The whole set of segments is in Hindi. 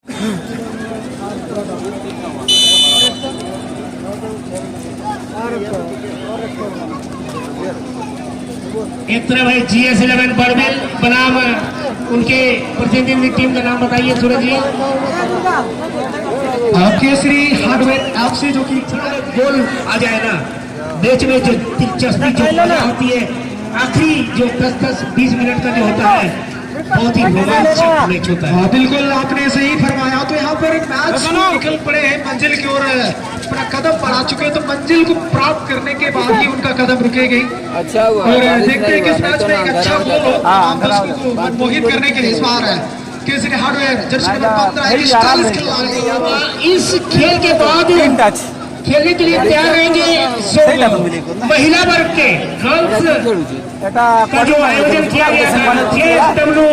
एक तरफ है GS11 बड़बिल बनाम उनके प्रतिनिधि टीम का नाम बताइए सूरज जी। केसरी हार्डवेयर आपसे जो कि गोल आ जाए ना मैच में, जो दिलचस्पी जो मजा होती है आखिरी जो 10-20 मिनट का जो होता है, बहुत ही रोमांचक मैच होता है। बिल्कुल आपने सही फरमाया। तो यहाँ पर मैच निकल पड़े हैं मंजिल की ओर, अपना कदम बढ़ा चुके हैं, तो मंजिल को प्राप्त करने के बाद ही उनका कदम रुकेगी। अच्छा हुआ और देखते हैं कि इस मैच में एक अच्छा गोल हो दर्शकों को मनमोहित करने के लिए। इस बार केसरी हार्डवेयर जर्सी नंबर 15 खिलाड़ी इस खेल के बाद खेलने के लिए तैयार रहेंगे महिला वर्ग के गर्ल्स का जो आयोजन किया गया था JSW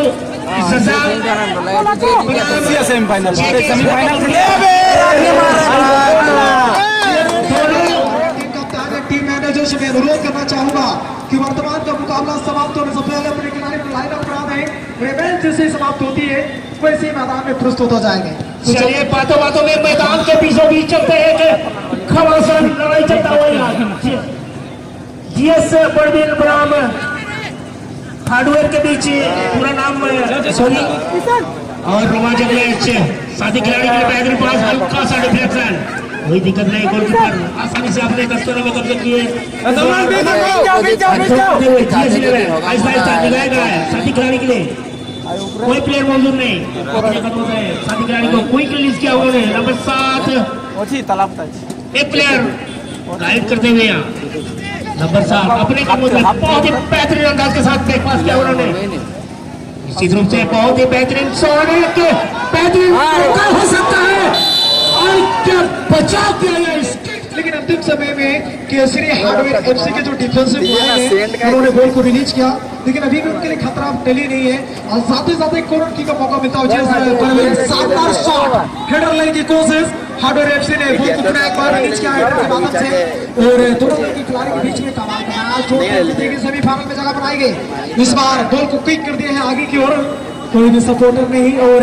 टीम मैनेजर से मैं अनुरोध करना चाहूंगा कि वर्तमान का मुकाबला समाप्त होने से पहले अपने खिलाड़ी को लाइन अप करा दें। मैच जैसे समाप्त होती है वैसे मैदान में प्रस्तुत हो जाएंगे। चलिए बातों बातों में मैदान के बीचों बीच चलते हैं कि घमासान लड़ाई चलता हुआ GS बड़बिल बनाम हार्डवेयर के बीच पूरा नाम सॉरी और रोमांचक मैच। साथी खिलाड़ी के बेहतरीन पास, हल्का सा डिफ्लेक्शन, कोई दिक्कत नहीं, गोलकीपर आसानी से अपने दस्तों में कब्जा किए। साथी खिलाड़ी के लिए कोई प्लेयर मौजूद नहीं, अपने कदमों से साथी खिलाड़ी को क्विक रिलीज किया उन्होंने। नंबर 7 एक प्लेयर गाइड करते हुए नंबर 7 अपने कदमों से बहुत ही बेहतरीन अंदाज के साथ ब्रेक पास किया उन्होंने। निश्चित रूप से बहुत ही बेहतरीन शॉट, बेहतरीन मौका हो सकता है और क्या बचाव किया गया इसके। लेकिन अंतिम समय में केसरी हार्डवेयर FC के जो डिफेंसिव लाइन है उन्होंने बॉल को रिलीज किया, लेकिन अभी भी उनके लिए खतरा टली नहीं है और साथ ही साथ एक कॉर्नर किक का मौका मिलता है। शानदार शॉट, हेडर लाइन की कोशिश, हार्डवेयर FC ने बॉल को एक बार रिलीज किया हेडर के माध्यम से और दोनों के खिलाड़ी के बीच में कमाल का सेमीफाइनल में जगह बनाई गई। इस बार बॉल को क्विक कर दिया है आगे की ओर, कोई भी सपोर्टर नहीं और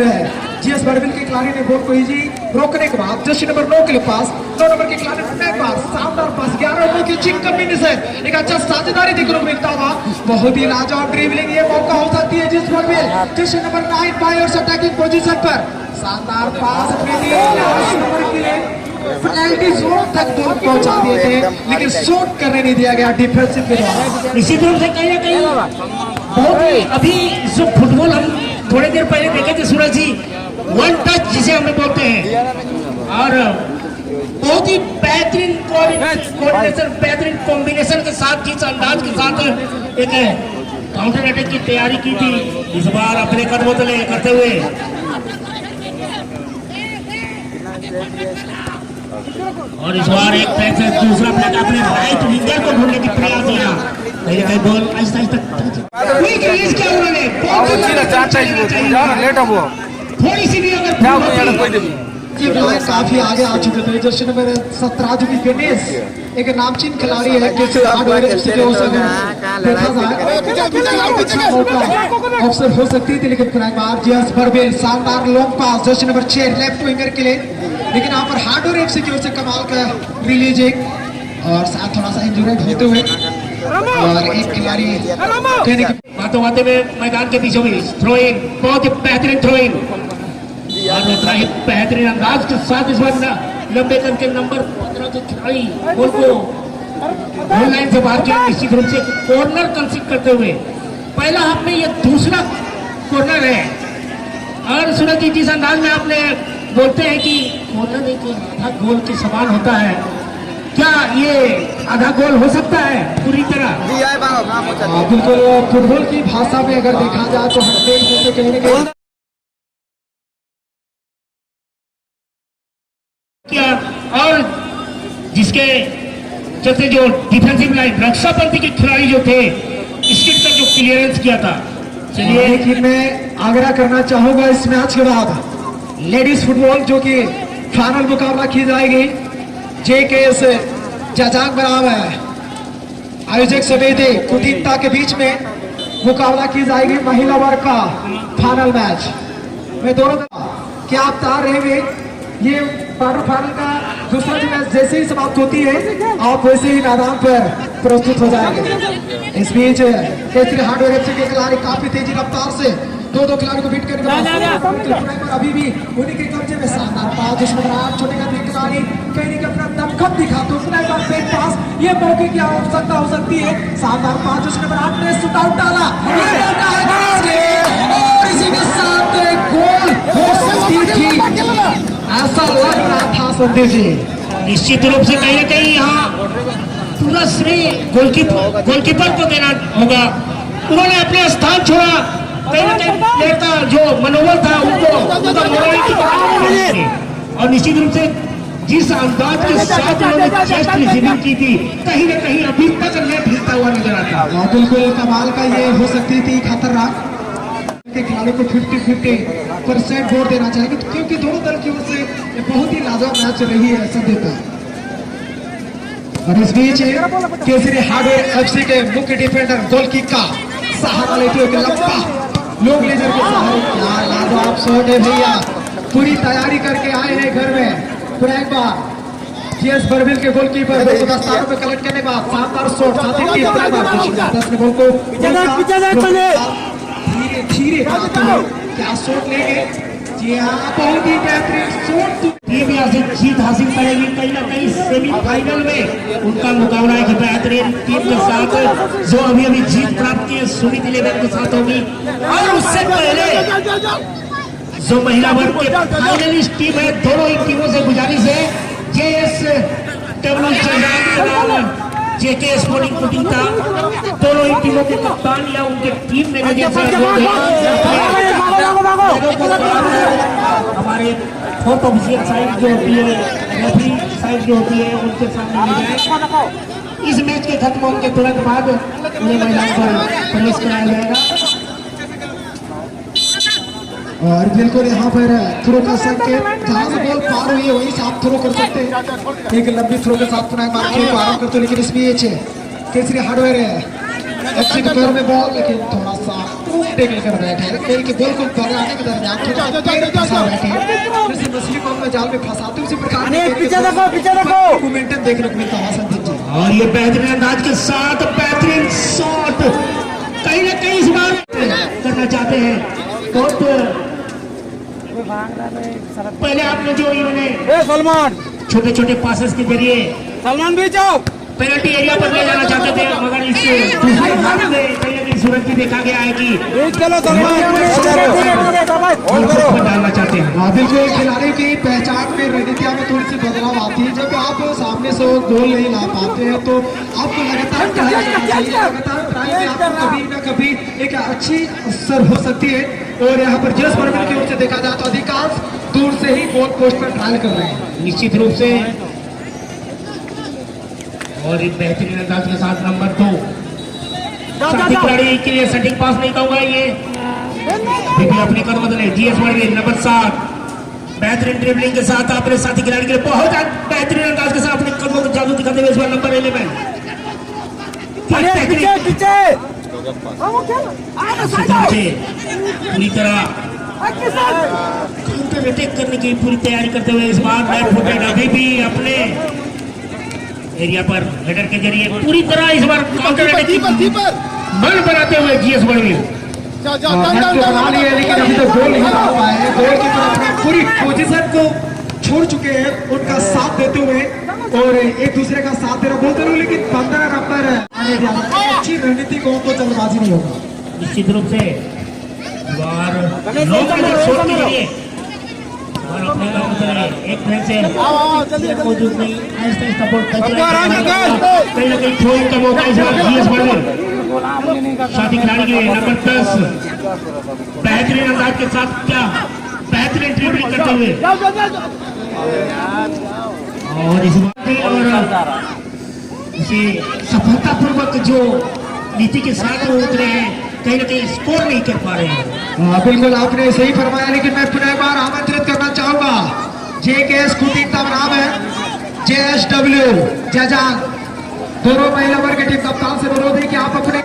GS बड़बिल के खिलाड़ी ने बॉल को इजी रोकने के बाद जर्सी नंबर 9 के लिए पास, 9 नंबर के खिलाड़ी ने पास, शानदार पास, 11 नंबर की चिंग कॉम्बिनेशन, एक अच्छा साझेदारी देखने को मिलता हुआ, बहुत ही लाजवाब ड्रिबलिंग, ये मौका हो सकती है GS Barbil. Jersey number 9 buyers attacking position पर शानदार पास नंबर के लिए पेनल्टी जोन तक बॉल पहुंचा दिए थे, लेकिन शॉट करने नहीं दिया गया डिफेंसिव के द्वारा। इसी तरह से कहीं ना कहीं बहुत ही अभी जो फुटबॉल हम थोड़ी देर पहले देखे थे सूरज जी, वन टच जिसे हम बोलते हैं, और बहुत ही बेहतरीन कोऑर्डिनेशन, बेहतरीन कॉम्बिनेशन के साथ, जिस अंदाज के साथ एक काउंटर अटैक की तैयारी की थी, इस बार अपने कदमों तले करते हुए और इस बार एक तरह से दूसरा प्लेट अपने राइट विंगर को ढूंढने की प्रयास किया, कहीं कहीं ball Aahista Aahista quick release किया उन्होंने। थोड़ी सी भी अगर काफी आगे आ चुके थे। जर्सी नंबर 17 जो कि गणेश एक नामचीन खिलाड़ी है, अवसर हो सकती थी, लेकिन GS बड़बिल शानदार लॉन्ग पास जर्सी नंबर 6 लेफ्ट विंगर के लिए, लेकिन यहाँ पर हार्डवेयर FC की ओर से कमाल का रिलीजिंग और साथ थोड़ा सा इंजुरेड होते हुए और एक खिलाड़ी बातों बातें में मैदान के बीचों बीच थ्रो इन, बहुत ही बेहतरीन थ्रो इन और उतना ही बेहतरीन अंदाज के साथ इस बार लंबे कद के नंबर 15 के खिलाड़ी बॉल को गोल लाइन से बाहर किया, निश्चित रूप से कॉर्नर कंसीड करते हुए। पहला हाफ में ये दूसरा कॉर्नर है और सूरज जी जिस अंदाज में आपने बोलते हैं कि कॉर्नर एक आधा गोल के समान होता है, क्या ये आधा गोल हो सकता है पूरी तरह? बिल्कुल, फुटबॉल की भाषा में अगर देखा जाए तो कहीं ना कहीं क्या, और जिसके चलते जो डिफेंसिव लाइन रक्षापंथी के खिलाड़ी जो थे स्किट तक जो क्लियरेंस किया था। चलिए, लेकिन मैं आग्रह करना चाहूंगा इस मैच के बाद लेडीज फुटबॉल जो कि फाइनल मुकाबला की जाएगी JKS जाजांग बनाम आयोजक समिति कुदीनता के बीच में मुकाबला की जाएगी महिला वर्ग का फाइनल मैच में दोनों क्या आप तैयार रहेंगे? ये क्वार्टर फाइनल का दूसरा जो मैच जैसे ही समाप्त होती है आप वैसे ही मैदान पर प्रस्तुत हो जाएंगे। इस बीच केसरी हार्डवेयर एफसी के खिलाड़ी काफी तेजी रफ्तार से दो खिलाड़ी को बीट करने अभी भी उन्हीं के कब्जे में शानदार पास दुश्मन छोटे का खिलाड़ी कहीं का अपना दमखम दिखा तो फेक पास ये मौके की आवश्यकता हो सकती है। शानदार पास दुश्मन ने शूट आउट डाला और इसी के साथ गोल हो सकती थी ऐसा लग रहा था संदीप जी। निश्चित रूप से कहीं ना कहीं यहाँ पूरा श्रेय गोलकीपर को देना होगा। उन्होंने अपने स्थान छोड़ा, कहीं ना कहीं प्लेयर का जो मनोबल था उनका मोरल और निश्चित रूप से जिस अंदाज के साथ उन्होंने चेस्ट रिसीविंग की थी कहीं ना कहीं अभी तक नेट हिलता हुआ नजर आता। बिल्कुल कमाल का ये हो सकती थी खतरनाक के खिलाड़ी को 50-50% वोट देना चाहिए क्योंकि दोनों दल की ओर से बहुत ही लाजवाब मैच रही है संदीप। और इस बीच केसरी हार्डवेयर एफसी के मुख्य डिफेंडर गोल किक का सहारा लेते हुए लंबा लोग लेजर के सहारे क्या लाजवाब शॉट है भैया। पूरी तैयारी करके आए हैं घर में। पूरा एक बार जीएस बर्विल के गोलकीपर 210 स्थानों पे कलेक्ट करने के बाद शानदार शॉट साथ ही तीसरा बार 10 बॉल को धीरे क्या शॉट लेंगे। जी हाँ बहुत ही बेहतरीन शॉट। टीम यहाँ से जीत हासिल करेगी कहीं ना कहीं सेमीफाइनल में उनका मुकाबला एक बेहतरीन टीम के साथ जो अभी अभी जीत प्राप्त की है सुमित 11 के साथ होगी। और उससे पहले जो महिला वर्ग के फाइनलिस्ट टीम है दोनों ही टीमों से गुजारिश है जेके स्पोर्टिंग कुटिंगता दोनों ही टीमों के कप्तान या उनके टीम मैनेजर हमारे फोर्थ ऑफिशियल साइड जो होती है रेफरी साइड जो होती है उनके सामने ले जाए। इस मैच के खत्म होने के तुरंत बाद उन्हें मैदान पर प्रवेश कराया जाएगा। और बिल्कुल यहाँ पर थ्रो कर सकते जहाँ से बॉल पार हुई है वहीं से आप थ्रो कर सकते हैं। एक लंबी थ्रो के साथ पुनः मार खेल को आराम करते लेकिन इस बीच केसरी हार्डवेयर है एफसी के पैर में बॉल लेकिन थोड़ा सा टेकल कर बैठे खेल के बॉल को बनाने के दरमियान जैसे मछली को अपने जाल में फंसाते उसी प्रकार मोमेंटम देखने को मिलता है संदीप जी। और ये बेहतरीन अंदाज के साथ बेहतरीन शॉट कहीं ना कहीं इस बार करना चाहते हैं। बहुत पहले आपने जो इन्होंने सलमान छोटे छोटे पासेस के जरिए सलमान भी जाओ पेनल्टी एरिया पर ले जाना चाहते थे मगर इस दूसरे हाथ में कहीं ना कहीं सूरज भी देखा गया है कि चलो डालना चाहते हैं। बिल्कुल खिलाड़ी की पहचान में रणनीतियां में थोड़ी सी बदलाव आती है। जब आप सामने से गोल नहीं ला पाते हैं तो आपको लगातार ट्राई करना चाहिए। लगातार ट्राई में आपको कभी ना कभी एक अच्छी असर हो सकती है। और यहाँ पर जस बर्विल की ओर से देखा जाए तो अधिकांश दूर से ही गोल पोस्ट पर ट्रायल कर रहे हैं निश्चित रूप से। और एक बेहतरीन अंदाज के साथ नंबर 2 साथी खिलाड़ी के लिए सटीक पास नहीं कहूंगा ये भी अपनी कदम बदले जीएस बर्विल नंबर 7 बेहतरीन ड्रिबलिंग के साथ अपने साथी खिलाड़ी के लिए बहुत बेहतरीन अंदाज के साथ अपने कदमों को जादू दिखाते हुए इस बार नंबर 11 पूरी तरह काउंटर अटैक करने की पूरी तैयारी करते हुए इस बार लेफ्ट फुटेड अभी भी अपने एरिया पर हेडर के जरिए पूरी तरह इस बार काउंटर अटैक की मन बनाते हुए जीएस बर्विल लेकिन अभी तो गोल नहीं आ पाए हैं। गोल की तरफ पूरी पोजीशन को छोड़ चुके हैं उनका साथ देते हुए और एक दूसरे का साथ दे रहा बोलते रहो लेकिन 15 नंबर आने दिया अच्छी रणनीति को उनको जल्दबाजी नहीं होगा। निश्चित रूप से एक से मौजूद नहीं कहीं ना कहीं थ्रोइंग का मौका इस बार जीएस बर्विल साथी खिलाड़ी के नंबर 10 बेहतरीन अंदाज के साथ क्या बेहतरीन ड्रिबलिंग करते हुए और इस बार इसे सफलतापूर्वक जो नीति के साथ वो उतरे हैं कहीं ना कहीं स्कोर नहीं कर पा रहे हैं। बिल्कुल आपने सही फरमाया लेकिन मैं पुनः एक बार आमंत्रित करना चाहूंगा जेकेएस कुटिंग का नाम है जेएसडब्ल्यू जजान दोनों महिला वर्ग के टीम कप्तान से अनुरोध है कि आप अपने